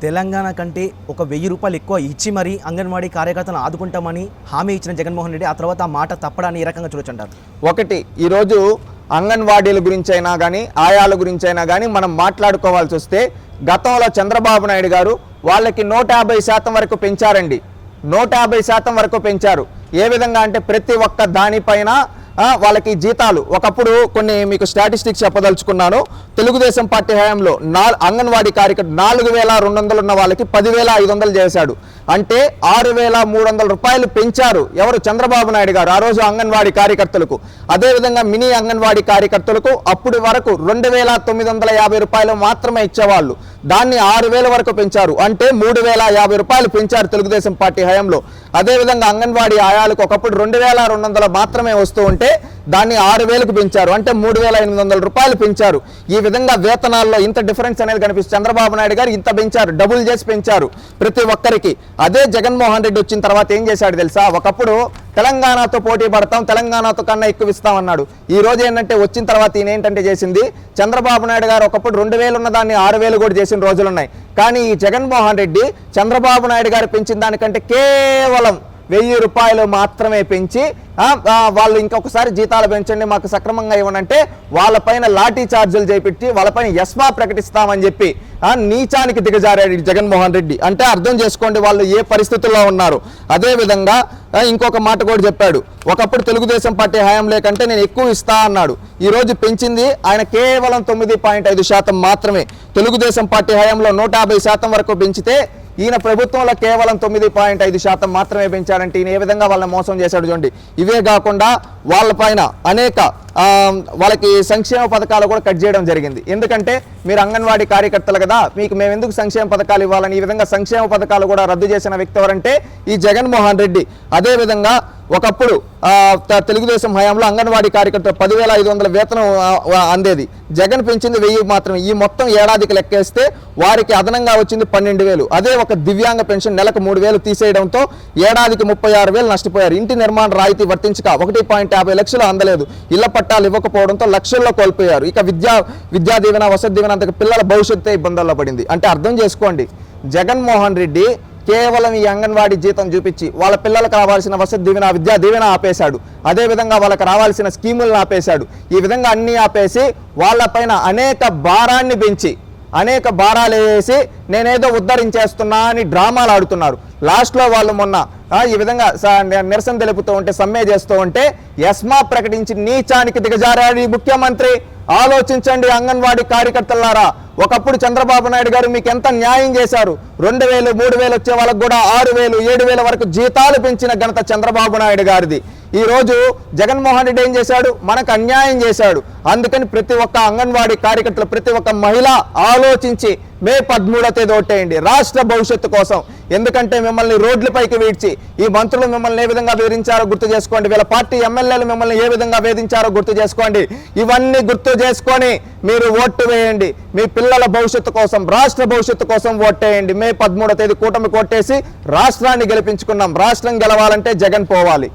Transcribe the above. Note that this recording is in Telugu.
తెలంగాణ కంటే ఒక 1000 రూపాయలు ఎక్కువ ఇచ్చి మరీ అంగన్వాడీ కార్యకర్తలను ఆదుకుంటామని హామీ ఇచ్చిన జగన్మోహన్ రెడ్డి ఆ తర్వాత ఆ మాట తప్పడాన్ని ఏ రకంగా చూడొచ్చంటారు? ఒకటి, ఈరోజు అంగన్వాడీల గురించి అయినా కానీ ఆయాల గురించి అయినా కానీ మనం మాట్లాడుకోవాల్సి వస్తే గతంలో చంద్రబాబు నాయుడు గారు వాళ్ళకి 150% వరకు పెంచారండి. 150% వరకు పెంచారు. ఏ విధంగా అంటే ప్రతి ఒక్క దానిపైన వాళ్ళకి జీతాలు ఒకప్పుడు కొన్ని మీకు స్టాటిస్టిక్స్ చెప్పదలుచుకున్నాను. తెలుగుదేశం పార్టీ హయాంలో అంగన్వాడీ కార్యకర్త 4200 ఉన్న వాళ్ళకి 10,500 చేశాడు. అంటే 6,300 రూపాయలు పెంచారు. ఎవరు? చంద్రబాబు నాయుడు గారు ఆ రోజు అంగన్వాడీ కార్యకర్తలకు. అదేవిధంగా మినీ అంగన్వాడీ కార్యకర్తలకు అప్పుడు వరకు 2,950 రూపాయలు మాత్రమే ఇచ్చేవాళ్ళు. దాన్ని 6,000 వరకు పెంచారు. అంటే 3,050 రూపాయలు పెంచారు తెలుగుదేశం పార్టీ హయాంలో. అదేవిధంగా అంగన్వాడీ ఆయాలకు ఒకప్పుడు 2,200 మాత్రమే వస్తూ ఉంటే దాన్ని 6,000కు పెంచారు. అంటే 3,800 రూపాయలు పెంచారు. ఈ విధంగా వేతనాల్లో ఇంత డిఫరెన్స్ అనేది కనిపిస్తుంది. చంద్రబాబు నాయుడు గారు ఇంత పెంచారు, డబుల్ చేసి పెంచారు ప్రతి ఒక్కరికి. అదే జగన్మోహన్ రెడ్డి వచ్చిన తర్వాత ఏం చేశాడు తెలుసా? ఒకప్పుడు తెలంగాణతో పోటీ పడతాం, తెలంగాణతో కన్నా ఎక్కువ ఇస్తాం అన్నాడు. ఈ రోజు ఏంటంటే వచ్చిన తర్వాత ఈయన ఏంటంటే చేసింది, చంద్రబాబు నాయుడు గారు ఒకప్పుడు 2,000 ఉన్న దాన్ని 6,000 కూడా చేసిన రోజులు ఉన్నాయి. కానీ ఈ జగన్మోహన్ రెడ్డి చంద్రబాబు నాయుడు గారు పెంచిన దానికంటే కేవలం 1000 రూపాయలు మాత్రమే పెంచి వాళ్ళు ఇంకొకసారి జీతాలు పెంచండి, మాకు సక్రమంగా ఇవ్వనంటే వాళ్ళపైన లాఠీ ఛార్జీలు చేపెట్టి వాళ్ళపైన ఎస్మా ప్రకటిస్తామని చెప్పి నీచానికి దిగజారాడు జగన్మోహన్ రెడ్డి. అంటే అర్థం చేసుకోండి వాళ్ళు ఏ పరిస్థితుల్లో ఉన్నారు. అదేవిధంగా ఇంకొక మాట కూడా చెప్పాడు, ఒకప్పుడు తెలుగుదేశం పార్టీ హయాం లేకంటే నేను ఎక్కువ ఇస్తా అన్నాడు. ఈ రోజు పెంచింది ఆయన కేవలం 9.5% మాత్రమే. తెలుగుదేశం పార్టీ హయాంలో 150% వరకు పెంచితే ఈయన ప్రభుత్వంలో కేవలం 9.5% మాత్రమే పెంచాడంటే ఈయన ఏ విధంగా వాళ్ళని మోసం చేశాడు చూడండి. ఇవే కాకుండా వాళ్ళపైన అనేక వాళ్ళకి సంక్షేమ పథకాలు కూడా కట్ చేయడం జరిగింది. ఎందుకంటే మీరు అంగన్వాడీ కార్యకర్తలు కదా, మీకు మేము ఎందుకు సంక్షేమ పథకాలు ఇవ్వాలని ఈ విధంగా సంక్షేమ పథకాలు కూడా రద్దు చేసిన వ్యక్తి ఎవరంటే ఈ జగన్మోహన్ రెడ్డి. అదేవిధంగా ఒకప్పుడు తెలుగుదేశం హయాంలో అంగన్వాడీ కార్యకర్తలు 10,500 వేతనం అందేది. జగన్ పెంచింది 1000 మాత్రమే. ఈ మొత్తం ఏడాదికి లెక్కేస్తే వారికి అదనంగా వచ్చింది 12,000. అదే ఒక దివ్యాంగ పెన్షన్ నెలకు 3,000 తీసేయడంతో ఏడాదికి 36,000 నష్టపోయారు. ఇంటి నిర్మాణ రాయితీ వర్తించక 1.50 లక్షలు అందలేదు. ఇళ్ల పట్టాలు ఇవ్వకపోవడంతో లక్షల్లో కోల్పోయారు. ఇక విద్యా దీవెన, వసతి దీవెన అంతకు పిల్లల భవిష్యత్తు ఇబ్బందుల్లో పడింది. అంటే అర్థం చేసుకోండి, జగన్మోహన్ రెడ్డి కేవలం ఈ అంగన్వాడీ జీతం చూపించి వాళ్ళ పిల్లలకు రావాల్సిన వసతి దీవెన, విద్యా దీవెన ఆపేశాడు. అదేవిధంగా వాళ్ళకి రావాల్సిన స్కీములను ఆపేశాడు. ఈ విధంగా అన్నీ ఆపేసి వాళ్ళపైన అనేక భారాన్ని పెంచి అనేక భారాలు వేసి నేనేదో ఉద్ధరించేస్తున్నా అని డ్రామాలు ఆడుతున్నారు. లాస్ట్లో వాళ్ళు మొన్న ఈ విధంగా నిరసన తెలుపుతూ ఉంటే, సమ్మె చేస్తూ ఉంటే ఎస్మా ప్రకటించి నీచానికి దిగజారాడు ఈ ముఖ్యమంత్రి. ఆలోచించండి అంగన్వాడీ కార్యకర్తలారా, ఒకప్పుడు చంద్రబాబు నాయుడు గారు మీకు ఎంత న్యాయం చేశారు. 2,000, 3,000 వచ్చే వాళ్ళకు కూడా 6,000, 7,000 వరకు జీతాలు పెంచిన ఘనత చంద్రబాబు నాయుడు గారిది. ఈ రోజు జగన్మోహన్ రెడ్డి ఏం చేశాడు? మనకు అన్యాయం చేశాడు. అందుకని ప్రతి ఒక్క అంగన్వాడీ కార్యకర్తలు, ప్రతి ఒక్క మహిళ ఆలోచించి మే 13వ తేదీ ఓటేయండి రాష్ట్ర భవిష్యత్తు కోసం. ఎందుకంటే మిమ్మల్ని రోడ్లపైకి వీడ్చి ఈ మంత్రులు మిమ్మల్ని ఏ విధంగా వేధించారో గుర్తు చేసుకోండి. వీళ్ళ పార్టీ ఎమ్మెల్యేలు మిమ్మల్ని ఏ విధంగా వేధించారో గుర్తు చేసుకోండి. ఇవన్నీ గుర్తు చేసుకొని మీరు ఓటు వేయండి. మీ పిల్లల భవిష్యత్తు కోసం, రాష్ట్ర భవిష్యత్తు కోసం ఓటేయండి. మే 13వ తేదీ కూటమి కొట్టేసి రాష్ట్రాన్ని గెలిపించుకున్నాం. రాష్ట్రం గెలవాలంటే జగన్ పోవాలి.